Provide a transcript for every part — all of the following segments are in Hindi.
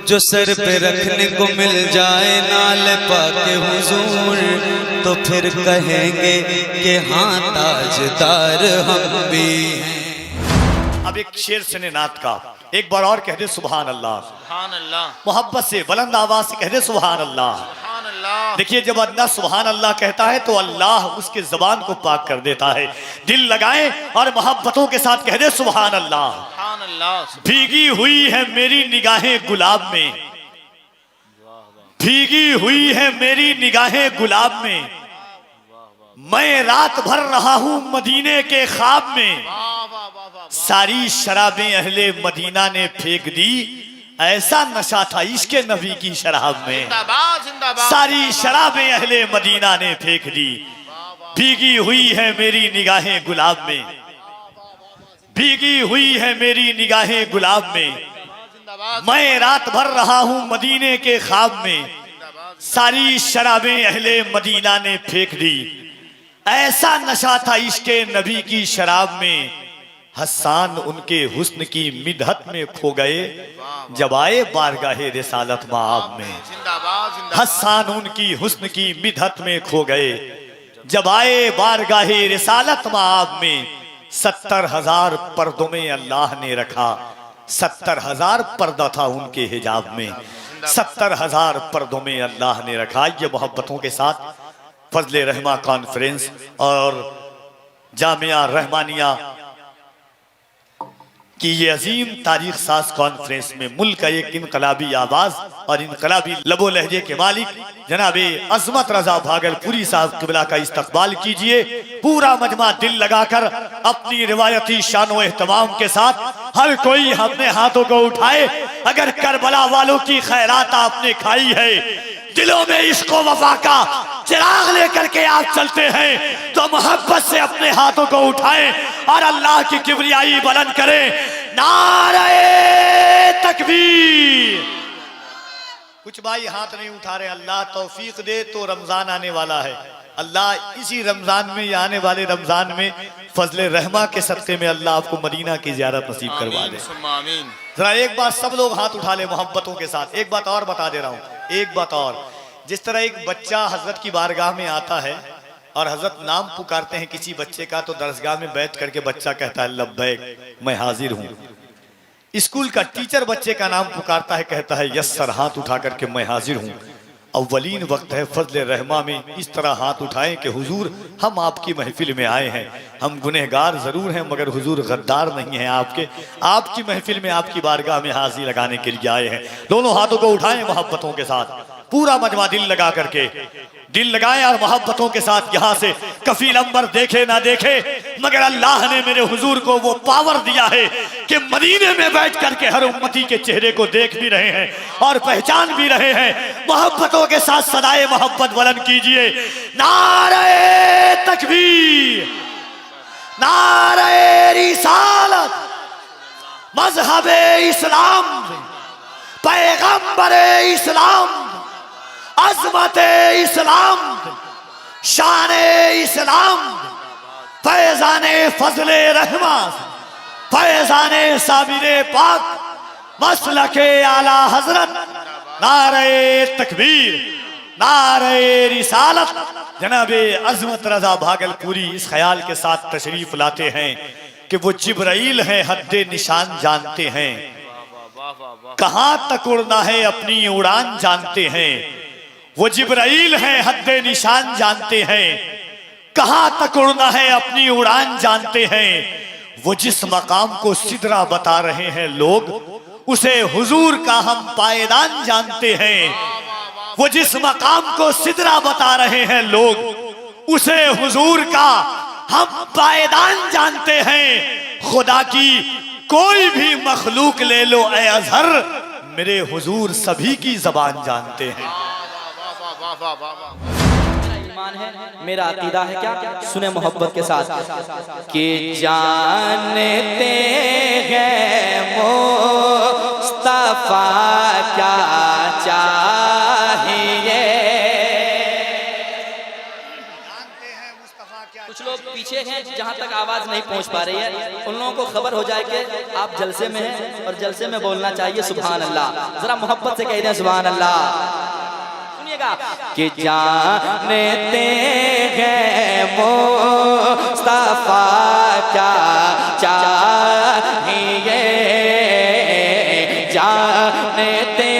जो सर पे रखने को मिल जाए नाल पाके हुजूर, तो फिर कहेंगे कि हाँ ताजदार हम भी हैं। अब एक शेर सुने नात का, एक बार और कह दे सुभान अल्लाह। सुभान अल्लाह। मोहब्बत से बुलंद आवाज से कह दे सुभान अल्लाह। सुभान अल्लाह। देखिए, जब अल्लाह सुभान अल्लाह कहता है तो अल्लाह उसके जबान को पाक कर देता है। दिल लगाए और मोहब्बतों के साथ कह दे सुभान अल्लाह। सुभान अल्लाह। भीगी हुई है मेरी निगाहें गुलाब में, भीगी हुई है मेरी निगाहें गुलाब में, मैं रात भर रहा हूं मदीने के ख्वाब में, सारी शराबें अहले मदीना ने फेंक दी, ऐसा नशा था इश्क नबी की शराब में, जिंदाबाद जिंदाबाद। सारी शराबें अहले मदीना ने फेंक दी। भीगी हुई है मेरी निगाहें गुलाब में, भीगी हुई है मेरी निगाहें गुलाब में, मैं रात भर रहा हूं मदीने के ख्वाब में, सारी शराबें अहले मदीना ने फेंक दी, ऐसा नशा था इश्क नबी की शराब में, हसन उनके हुस्न की मिदहत में खो गए, जब आए बारगाहे रिसालत माब में, जिंदाबाद जिंदाबाद। हसन उनकी हुस्न की मिदहत में खो गए, जब आए बारगाहे रिसालत माब में, 70,000 पर्दों में अल्लाह ने रखा, 70,000 पर्दा था उनके हिजाब में, 70,000 पर्दों में अल्लाह ने रखा। ये मोहब्बतों के साथ फजले रहमा कॉन्फ्रेंस और जामिया रहमानिया कि ये अजीम तारीख साज कॉन्फ्रेंस में मुल्क का एक इनकलाबी आवाज और इनकलाबी लबो लहजे के मालिक जनाबे अजमत रजा भागलपुरी साहब किबला का इस्तकबाल कीजिए। पूरा मजमा दिल लगाकर अपनी रिवायती शान व एहतमाम के साथ हर कोई अपने हाथों को उठाए। अगर करबला वालों की खैरात आपने खाई है, दिलों में इश्क व वफा का चिराग लेकर के आप चलते हैं, तो मोहब्बत से अपने हाथों को उठाएं और अल्लाह की किबरियाई बुलंद करें। नारे तकबीर। कुछ भाई हाथ नहीं उठा रहे। अल्लाह तौफीक दे तो रमजान आने वाला है। अल्लाह इसी रमजान में या आने वाले रमजान में फजले रहमा के सदक़े में अल्लाह आपको मदीना की ज़ियारत नसीब करवा दे। जरा एक बात सब लोग हाथ उठा ले मोहब्बतों के साथ। एक बात और बता दे रहा हूँ, एक बात और, जिस तरह एक बच्चा हजरत की बारगाह में आता है और हजरत नाम पुकारते हैं किसी बच्चे का, तो दरसगाह में बैठ करके बच्चा कहता है लब्बैक, मैं हाजिर हूँ। स्कूल का टीचर बच्चे का नाम पुकारता है, कहता है यस सर, हाथ उठा करके मैं हाजिर हूँ। अव्वलीन वक्त है फजले रहमा में इस तरह हाथ उठाएं कि हुजूर हम आपकी महफिल में आए हैं, हम गुनहगार जरूर हैं मगर हुजूर गद्दार नहीं हैं आपके, आपकी महफिल में आपकी बारगाह में हाजिर लगाने के लिए आए हैं। दोनों हाथों को उठाएं मोहब्बतों के साथ, पूरा मजमा दिल लगा करके, दिल लगाए और मोहब्बतों के साथ यहाँ से कफील अंबर देखे ना देखे मगर अल्लाह ने मेरे हुजूर को वो पावर दिया है कि मदीने में बैठ करके हर उम्मती के चेहरे को देख भी रहे हैं और पहचान भी रहे हैं। मोहब्बतों के साथ सदाए मोहब्बत बुलंद कीजिए। नारे तकबीर, नारे रिसालत, मजहबे इस्लाम, पैगंबरे इस्लाम, अज़मते इस्लाम, शाने इस्लाम, फैज़ाने फजले रहमा, फैज़ाने साबिरे पाक, मसलके आला हजरत। नारे तकबीर, नारे रिसालत। जनाबे अज़मत रज़ा भागलपुरी इस ख्याल के साथ तशरीफ लाते हैं कि वो जिब्राइल हैं, हद्दे निशान जानते हैं, कहां तक उड़ना है अपनी उड़ान जानते हैं। वो जिब्राइल हैं, हद्दे निशान जानते हैं, कहां तक उड़ना है अपनी उड़ान जानते हैं। वो जिस मकाम को सिदरा बता रहे हैं लोग, उसे हुजूर का हम पायदान जानते हैं। वो जिस मकाम को सिदरा बता रहे हैं लोग, उसे हुजूर का हम पायदान जानते हैं। खुदा की कोई भी मखलूक ले लो ए अजहर, मेरे हुजूर सभी की जबान जानते हैं। ईमान है, मेरा अकीदा है क्या, सुने मोहब्बत के साथ कि जानते हैं मुस्तफा क्या चाहिए। कुछ लोग पीछे हैं जहां तक आवाज नहीं पहुंच पा रही है, उन लोगों को खबर हो जाए कि आप जलसे में हैं और जलसे में बोलना चाहिए सुभान अल्लाह। जरा मोहब्बत से कह दें सुभान अल्लाह। सुनिएगा कि जानते हैं मुस्तफा क्या चाहिए, जानते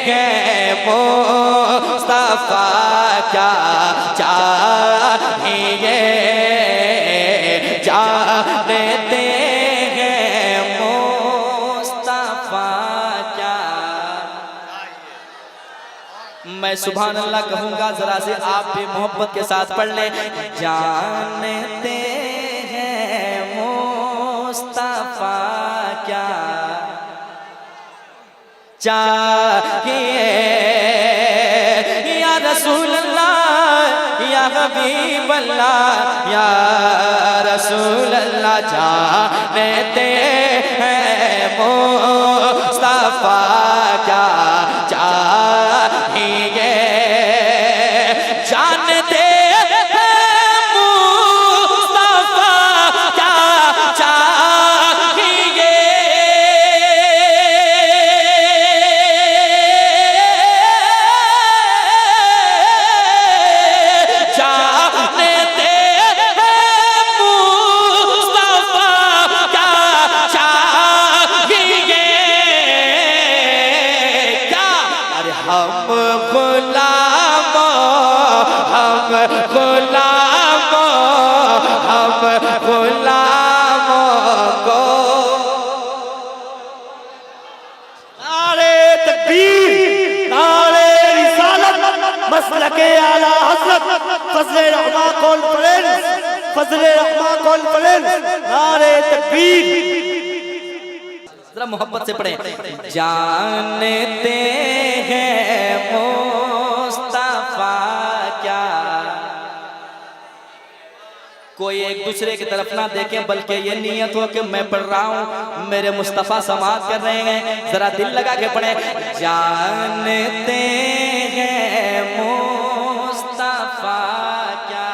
हैं मुस्तफा क्या चाहिए, जानते हैं मुस्तफा क्या। मैं सुभान अल्लाह कहूंगा, जरा से आप भी मोहब्बत के साथ पढ़ लें। जानते हैं मुस्तफा क्या चाहिए, या रसूल अल्लाह या हबीब अल्लाह या रसूल अल्लाह, जानते हैं मुस्तफा क्या चाहिए, जानते मसलके आला हज़रत फज़ले रहमा कॉन्फ्रेंस, फज़ले रहमा कॉन्फ्रेंस, नारे तकबीर। जरा मोहब्बत से पढ़ें। जानते हैं मुस्तफा क्या, कोई एक दूसरे की तरफ ना देखें, बल्कि ये नियत हो कि मैं पढ़ रहा हूँ, मेरे मुस्तफ़ा समाअत कर रहे हैं। जरा दिल लगा के पढ़े। जानते हैं मुस्तफ़ा क्या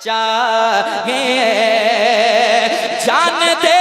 चाहिए, जानते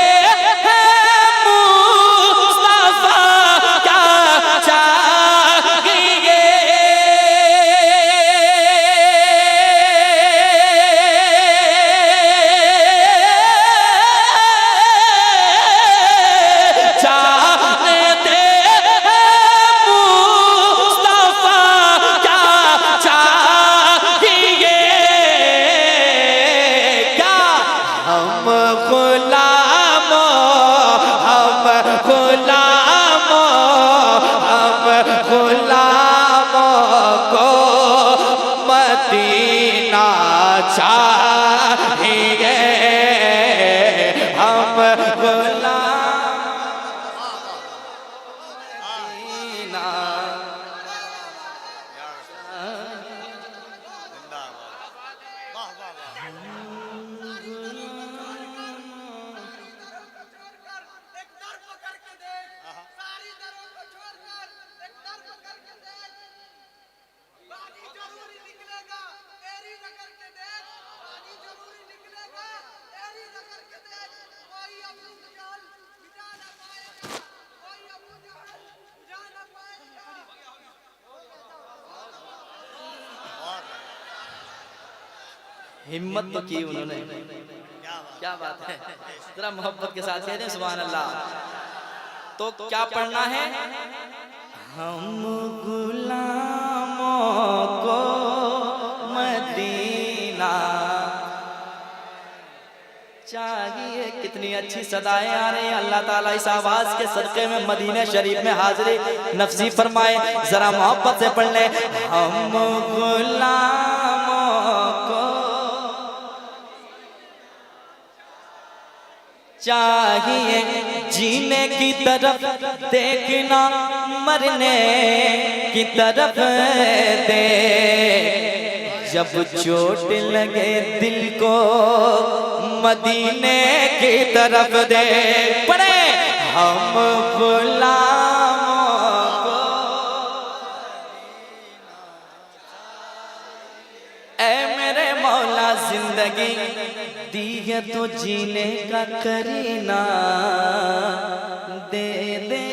हिम्मत तो की उन्होंने, क्या बात है। जरा मोहब्बत के साथ कह दें सुभान अल्लाह। तो क्या पढ़ना है? हम गुलामों को मदीना चाहिए। कितनी अच्छी सदाएं आ रही हैं। अल्लाह ताला इस आवाज के सदक़े में मदीने शरीफ में हाजिरी नफसी फरमाए। जरा मोहब्बत से पढ़ ले। हम गुलामों को चाहिए, जीने की तरफ देखना, मरने की तरफ दे, जब चोट लगे दिल को मदीने की तरफ दे। पढ़े। हम गुलामों को ऐ मेरे मौला दी है तो जीने का करीना दे दे,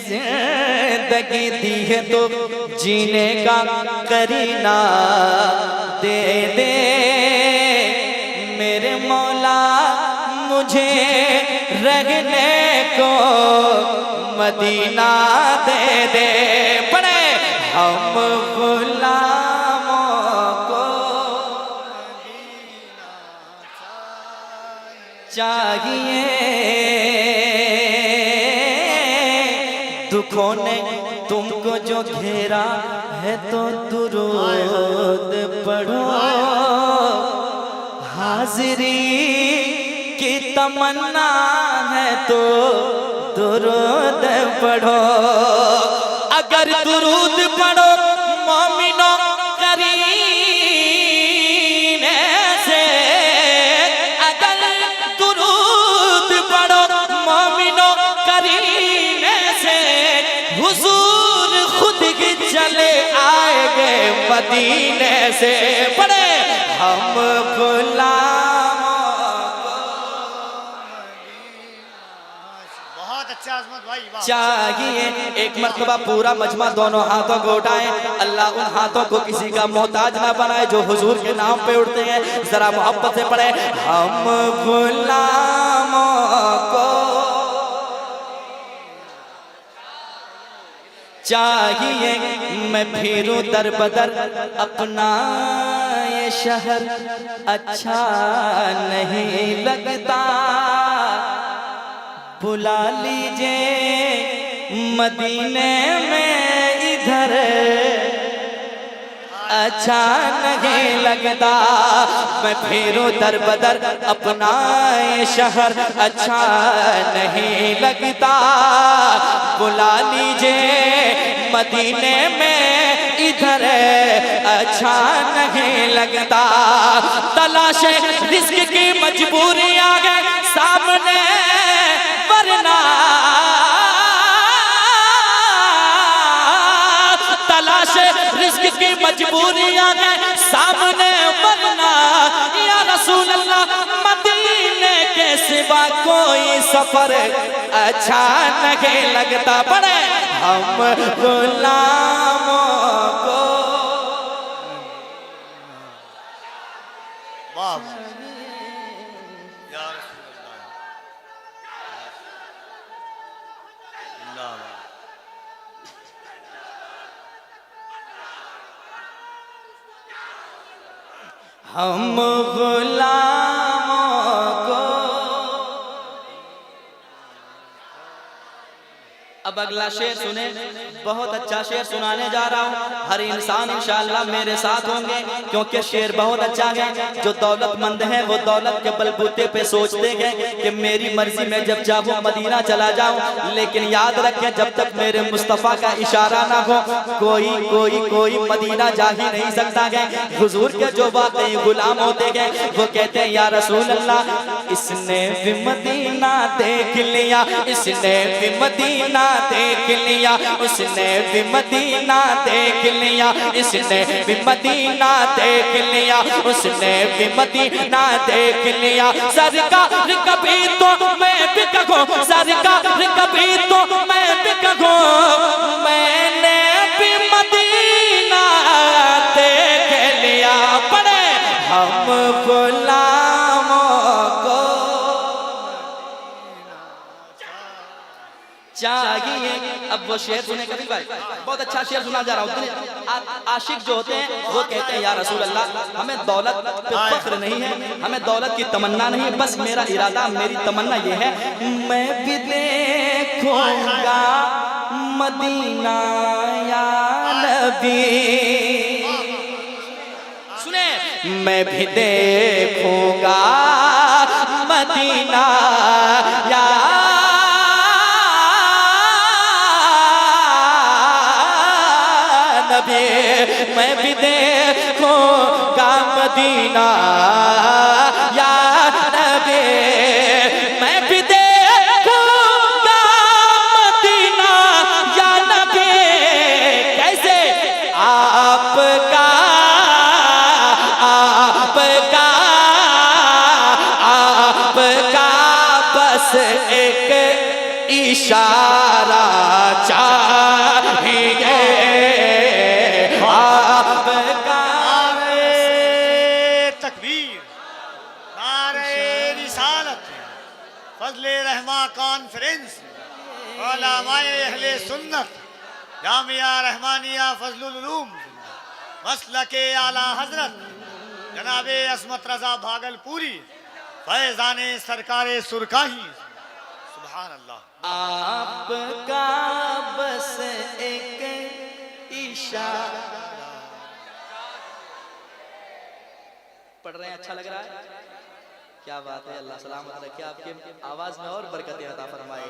जिंदगी दी है तो जीने का करीना दे दे, मेरे मौला मुझे रहने को मदीना दे दे। पढ़े हम गुलामों को चाहिए, दुखों ने तुमको जो घेरा है तो दुरूद पढ़ो, हाजिरी की तमन्ना है तो दुरूद पढ़ो, अगर दुरूद पढ़ो मोमिनो करीने से, अगर दुरूद पढ़ो मोमिनो करीने से, हुजूर खुद ही चले आएंगे मदीने से। पढ़े हम गुलामों अच्छा अजमत भाई, वाह। चाहिए। एक मर्तबा पूरा मजमा दोनों हाथों को उठाए, अल्लाह उन हाथों को किसी का मोहताज ना बनाए जो हुजूर के नाम पे उठते हैं। जरा मोहब्बत से पढ़े हम गुलामों को चाहिए, मैं फिरूं दर बदर अपना ये शहर अच्छा नहीं लगता, बुला लीजिए मदीने में इधर अच्छा नहीं लगता, मैं फिरूं दर बदर अपना ये शहर अच्छा नहीं लगता, बुला लीजिए मदीने में इधर अच्छा नहीं लगता, तलाशे रिस्क की मजबूरी आ गए सामने वरना, तलाशे रिस्क की मजबूरी आ गए सामने वरना, या रसूल अल्लाह मदीने के सिवा कोई सफर अच्छा नहीं लगता। पड़े हम गुलामों को वाह या रसूल अल्लाह, हम गुलामों को। अब अगला शेर सुने, बहुत अच्छा शेर सुनाने जा रहा हूँ। हर इंसान इंशाअल्लाह मेरे साथ होंगे क्योंकि शेर बहुत अच्छा है। जो दौलतमंद है वो दौलत के बलबूते पे सोचते हैं कि मेरी मर्जी में जब चाहूँ मदीना चला जाऊँ, लेकिन याद रखें जब तक मेरे मुस्तफ़ा का इशारा ना हो कोई मदीना जा ही नहीं सकता है। हुजूर के जो वाकई गुलाम होते हैं वो कहते हैं या रसूल अल्लाह इसने भी मदीना देख लिया, इसने भी मदीना देख लिया, उसने भी मदीना देख लिया, इसने भी मदीना देख लिया, उसने भी मदीना देख लिया। सरकार कभी तो मैं भी कहूँ, सरकार कभी तो मैं भी कहूँ, मैंने भी मदीना देख लिया। पड़े हम गुलामों को चाहिए। अब वो शेर सुने कभी भाई, बहुत अच्छा शेर सुना जा रहा हूँ। आशिक जो होते हैं वो कहते हैं या रसूल अल्लाह हमें दौलत पे फख्र नहीं है, हमें दौलत की तमन्ना नहीं है, बस मेरा इरादा मेरी तमन्ना ये है मैं भी देखूंगा मदीना या नबी। सुने मैं भी देखूंगा मदीना या मैं भी देखूंगा मदीना या नबी, मैं भी देखूंगा मदीना या नबी। कैसे आपका इशारा चाहिए आपका। नारे तकबीर, नारे रिसालत, फजले रहमा कॉन्फ्रेंस, उलमाए अहले सुन्नत, जामिया रहमानिया फजलुल उलूम, मसलके आला हजरत जनाबे अस्मत रजा भागलपुरी, फैजाने सरकारे सुरकाही, सुभान अल्लाह। आपका बस एक इशारा। पढ़ रहे हैं, अच्छा लग रहा है? क्या बात है, अल्लाह सलामत रखे, आपके आवाज में और बरकतें अता फरमाए।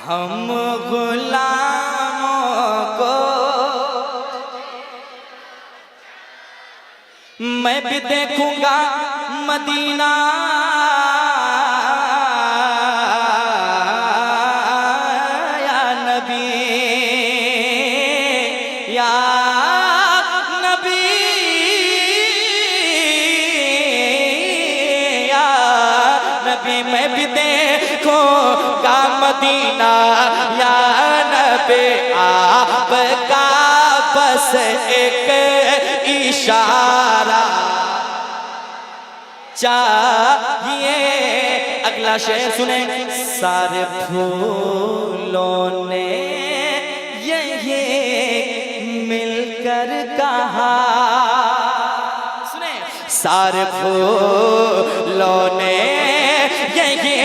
हम गुलामों को मैं भी देखूंगा मदीना, या नबी या नबी या नबी, मैं भी देखूंगा मदीना या नबी, आपका बस एक इशारा चाहिए। अगला शेर सुने। सारे फूलों ने यही मिलकर कहा, सुने, सारे फूलों ने यही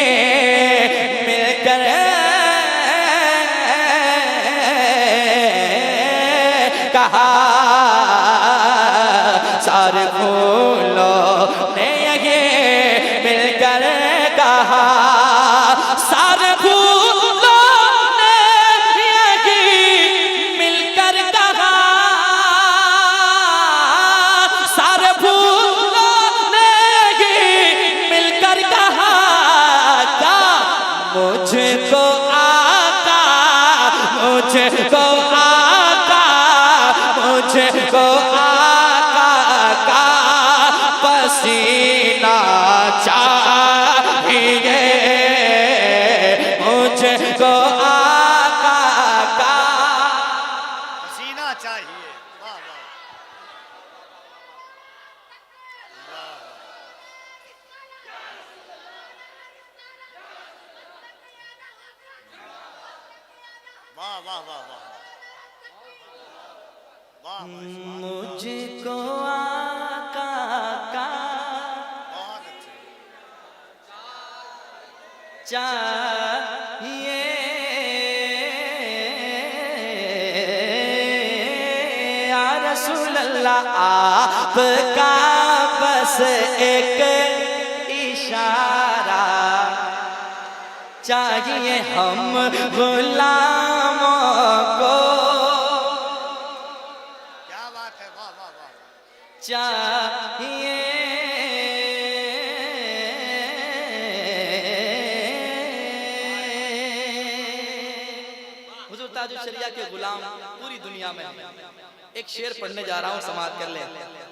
मिलकर कहा, सारे फूलों ने ये मिलकर कहा, सारे फूलों ने ये मिलकर कहा, सारे फूलों ने ये मिलकर कहा, क्या मुझको आका, मुझको आका, मुझको पसीना चाहिए, मुझको आका का पसीना चाहिए। वाह वाह, वाह वाह वाह वाह, मुझको आका का बहुत अच्छे। चाहिए, या रसूल अल्लाह, आपका बस एक इशारा चाहिए। हम गुलामों को क्या बात है, वाह वाह वाह, चाहिए, हुजूर ताजुल शरिया के गुलाम पूरी दुनिया में। एक शेर पढ़ने जा रहा हूँ, समाप्त कर ले।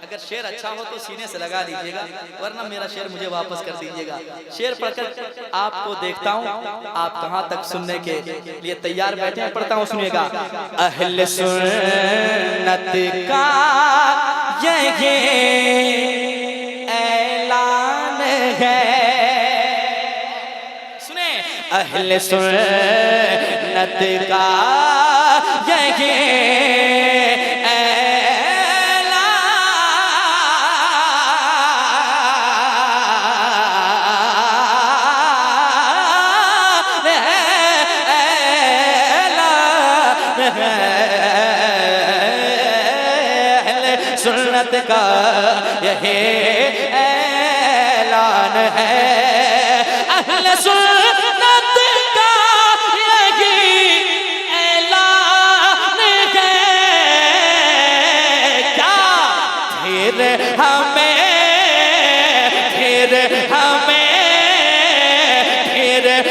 अगर शेर अच्छा हो तो सीने से लगा दीजिएगा, वरना मेरा शेर मुझे वापस कर दीजिएगा। शेर पढ़कर आपको देखता हूँ आप कहाँ तक सुनने के लिए तैयार बैठे हैं। पढ़ता हूँ, सुनिएगा। अहले सुन्नत का ये ऐलान है, सुने, अहले सुन्नत का ये सुन्नत का यही ऐलान है, अहले सुन्नत का यही ऐलान है। क्या फिर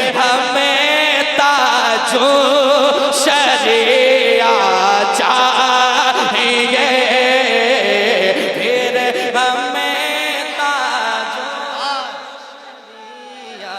हमें ताजो शरिया चाहिए, फिर हमें ताजो शरिया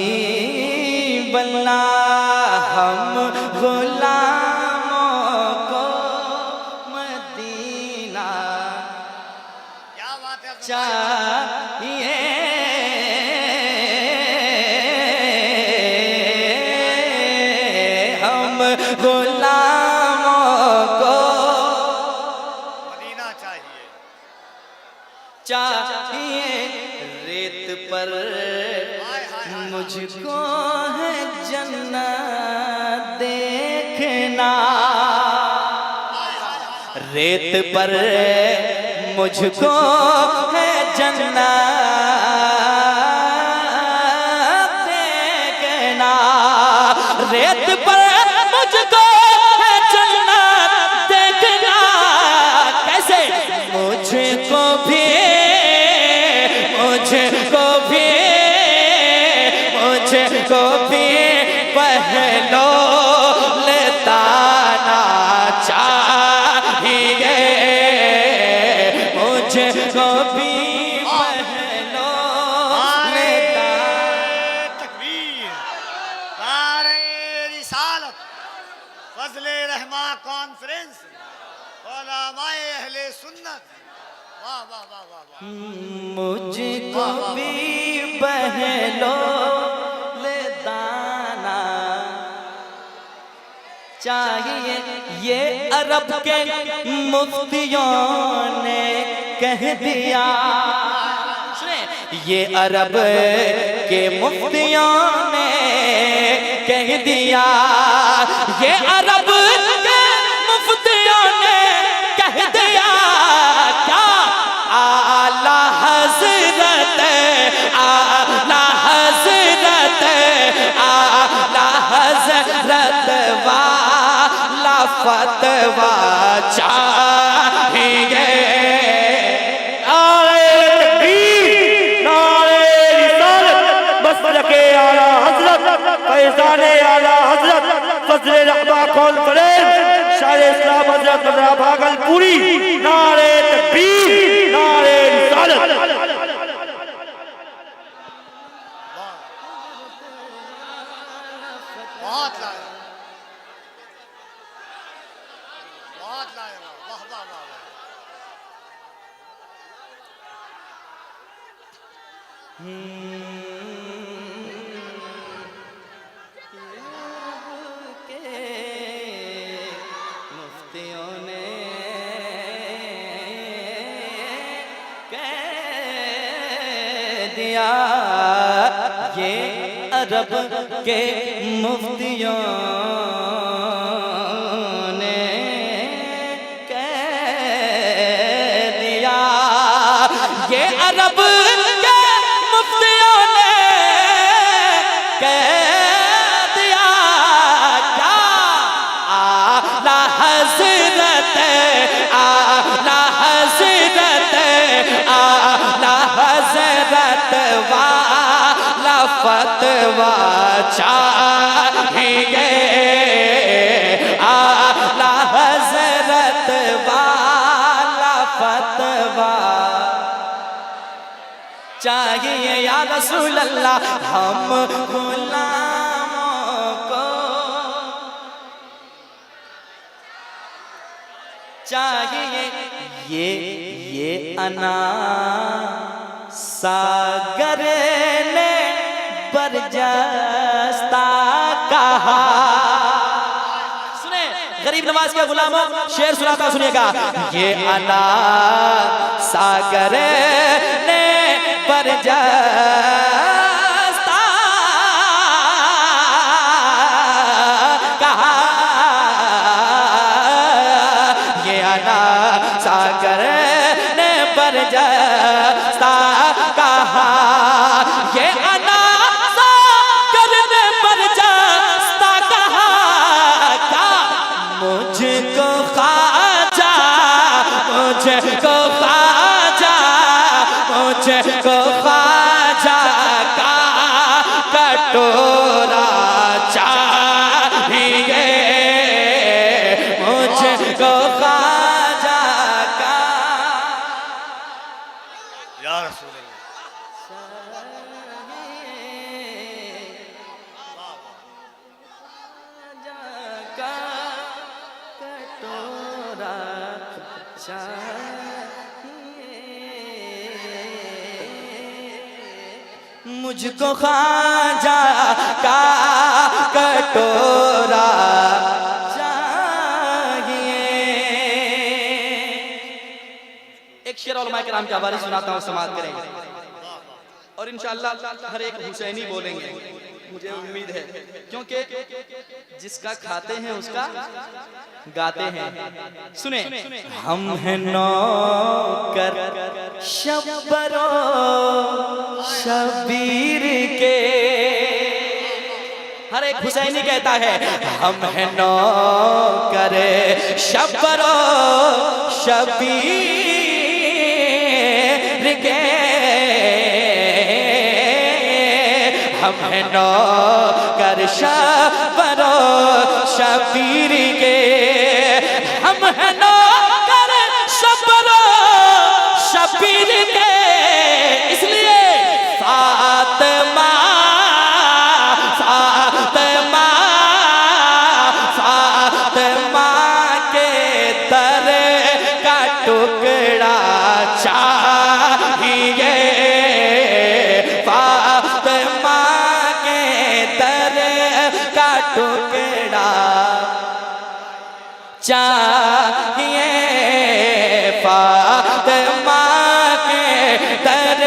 हबीब अल्लाह हम गुलामों को मदीना क्या बात है चाहिए हम गुलामों को मदीना चाहिए। चाहिए रेत पर मुझको है जन्नत देखना रेत पर मुझको है जन्नत देखना रेत पर मुझको है जन्नत देखना कैसे मुझको भी पहलो लताना चाहिए मुझको भी पहलो तकबीर नारे रिसालत फजले रहमा कॉन्फ्रेंस उलमाए अहले सुन्नत वाह वाह वाह वाह वाह मुझको भी पहलो दाना चाहिए ये अरब के मुफ्तियों ने कह दिया सुने ये अरब के मुफ्तियों ने कह दिया ये अरब के मुफ्तियों ने कह दिया क्या आला हज़रत आला हज़रत आला हज़रत वाला फतवा चाहिए नारे तकबीर नारे रिसालत मसलके आला हज़रत फैज़ाने आला हज़रत फज़ले रहमा कॉन्फ्रेंस शाह इस्लाम हज़रत मदरा भागलपुरी नारे तकबीर नारे रिसालत बहुत लाया वाह वाह वाह वाह मुफ्तियों ने कह दिया ये अरब के मुफ्तियों ने कह दिया ये अरब के मुफ्तियों ने कह दिया क्या आला हज़रत आला हज़रत आला हज़रत वाला फतवा चाहिए आला हज़रत वाला फतवा चाहिए या रसूल अल्लाह हम गुलामों को चाहिए ये अना सागर ने बरजस्ता कहा सुने गरीब नवाज के गुलामों शेर सुनाता सुनिएगा ये अना सागर ने बरजस्ता कहा ये अना सागर ने बरजस्ता कहा ये अना सागर ने बरजस्ता कहा क्या मुझको ख्वाजा कटोरा चाहिए मुझको ख्वाजा का। या रसूल अल्लाह। कटोरा मुझको ख्वाजा का कटोरा चाहिए। एक शेर उलमाए किराम के हवाले सुनाता हूँ, समाअत करेंगे और इंशाअल्लाह हर एक हुसैनी बोलेंगे, मुझे उम्मीद है, क्योंकि जिसका खाते हैं उसका गाते हैं। सुने, हम हैं नौकर शब्बरो शबीर के। हर एक हुसैनी कहता है हम हैं नौकर शब्बरो शबीर के। हम हैं नौकर शब्बरो शबीर के। हम हैं नौकर शब्बरो शबीर के। इसलिए फातिमा फातिमा फातिमा के दर का टुकड़ा चाहिए। फातिमा के दर का टुकड़ा चाहिए। फातिमा के दर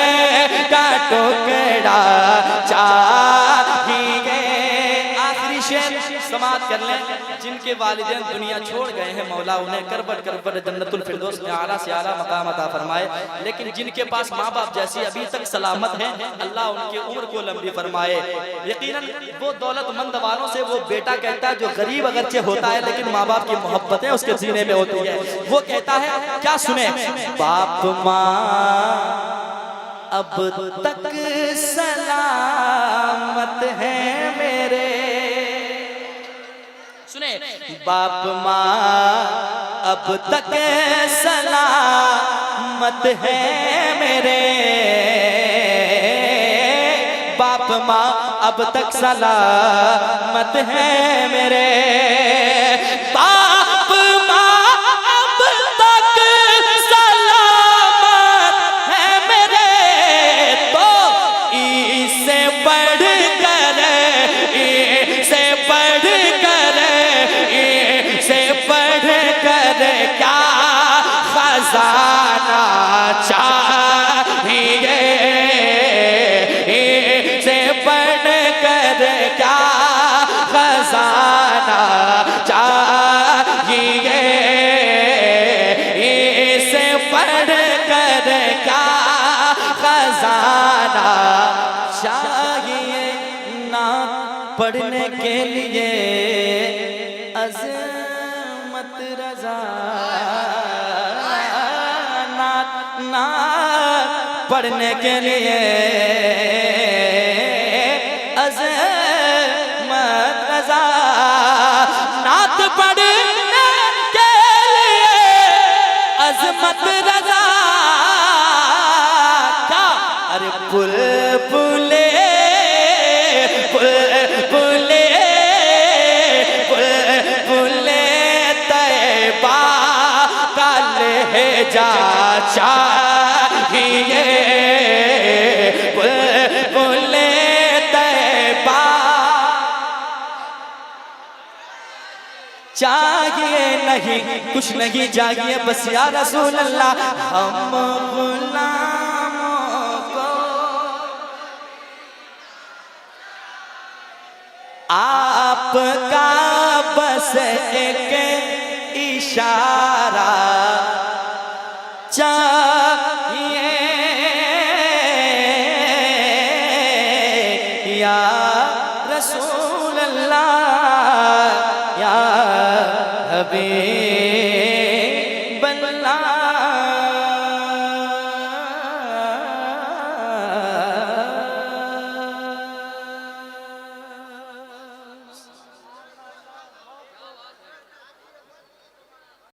का टुकड़ा चाहिए। आखिरी शेर समाअत कर लें। जिनके वालिदैन दुनिया छोड़ गए हैं, मौला उन्हें करबट करबट जन्नतुल फिरदौस में आला से आला मकाम अता फरमाए। लेकिन जिनके पास माँ बाप जैसी अभी तक सलामत हैं, अल्लाह उनकी उम्र को लंबी फरमाए। यकीनन वो दौलतमंद वालों से वो बेटा कहता है जो गरीब अगरचे होता है लेकिन माँ बाप की मोहब्बतें उसके सीने में होती है। वो कहता है क्या, सुने, बाप माँ अब तक सलामत है मेरे। सुने, बाप माँ अब तक सलामत है मेरे। बाप माँ अब तक सलामत है मेरे। बाप माँ अब तक सलामत है मेरे। तो इससे बढ़कर इससे बढ़कर इससे बढ़कर क्या खजाना चाहिए। इससे बढ़कर क्या खजाना चाहिए। इससे बढ़कर क्या खजाना चाहिए। ना पढ़ने के लिए अज़मत रज़ा, ना पढ़ने के लिए अज़मत रज़ा। नात पढ़ने के लिए अज़मत रज़ा। क्या, अरे बुलबुले बुलबुले बुलबुले तैबा का लहजा चाहिए। बुलबुले तैबा चाहिए, नहीं कुछ नहीं चाहिए, बस या रसूल अल्लाह हम गुलामों को आपका बस एक इशारा चाहिए। या रसूल अल्लाह या हबीब अल्लाह